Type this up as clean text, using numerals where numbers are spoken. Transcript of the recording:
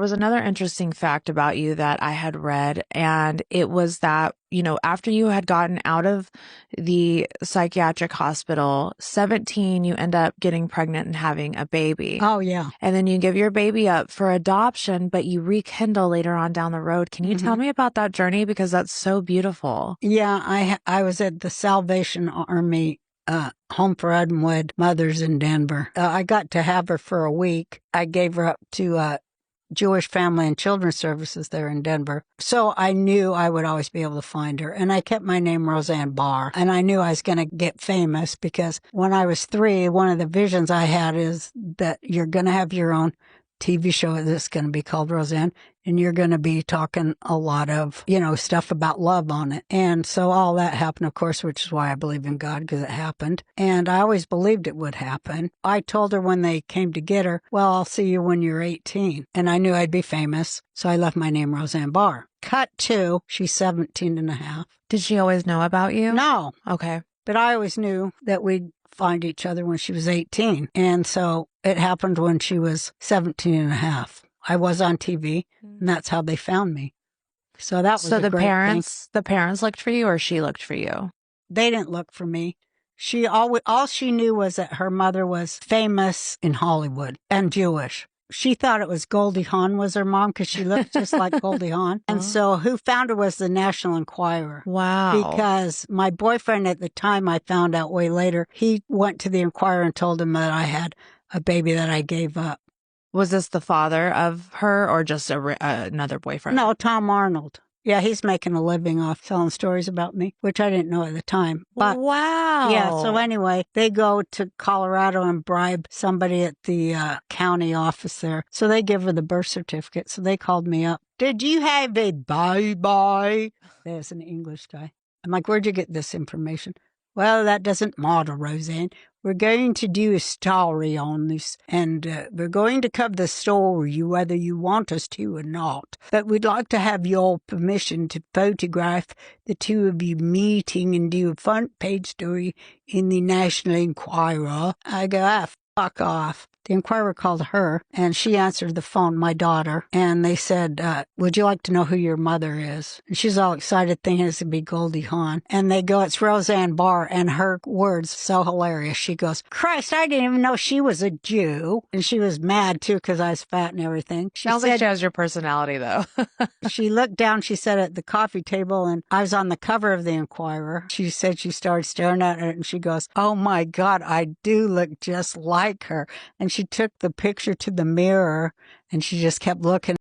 There was another interesting fact about you that I had read, and it was that, after you had gotten out of the psychiatric hospital, 17, you end up getting pregnant and having a baby. Oh, yeah. And then you give your baby up for adoption, but you rekindle later on down the road. Can you tell me about that journey? Because that's so beautiful. Yeah, I was at the Salvation Army Home for Unwed Mothers in Denver. I got to have her for a week. I gave her up to Jewish Family and Children's Services there in Denver. So I knew I would always be able to find her. And I kept my name Roseanne Barr. And I knew I was going to get famous because when I was 3, one of the visions I had is that you're going to have your own TV show that's going to be called Roseanne, and you're going to be talking a lot of, stuff about love on it. And so all that happened, of course, which is why I believe in God, because it happened. And I always believed it would happen. I told her when they came to get her, well, I'll see you when you're 18. And I knew I'd be famous. So I left my name Roseanne Barr. Cut to, she's 17 and a half. Did she always know about you? No. Okay. But I always knew that we'd find each other when she was 18. And so it happened when she was 17 and a half. I was on TV, and that's how they found me. So that was So a the great parents, the parents looked for you, or she looked for you? They didn't look for me. She all she knew was that her mother was famous in Hollywood and Jewish. She thought it was Goldie Hawn was her mom because she looked just like Goldie Hawn. And so who found her was the National Enquirer. Wow. Because my boyfriend at the time, I found out way later, he went to the Enquirer and told him that I had a baby that I gave up. Was this the father of her or just another boyfriend? No, Tom Arnold. Yeah, he's making a living off telling stories about me, which I didn't know at the time. But wow. Yeah, so anyway, they go to Colorado and bribe somebody at the county office there. So they give her the birth certificate. So they called me up. Did you have a baby? There's an English guy. I'm like, where'd you get this information? Well, that doesn't matter, Roseanne. We're going to do a story on this, and we're going to cover the story whether you want us to or not. But we'd like to have your permission to photograph the two of you meeting and do a front page story in the National Enquirer. I go, fuck off. The Enquirer called her, and she answered the phone, my daughter, and they said, would you like to know who your mother is? And she's all excited, thinking it's going to be Goldie Hawn. And they go, it's Roseanne Barr, and her words, so hilarious. She goes, Christ, I didn't even know she was a Jew. And she was mad, too, because I was fat and everything. Sounds like she has your personality, though. She looked down, she said, at the coffee table, and I was on the cover of the Enquirer. She said she started staring at it, and she goes, oh, my God, I do look just like her. And she took the picture to the mirror, and she just kept looking.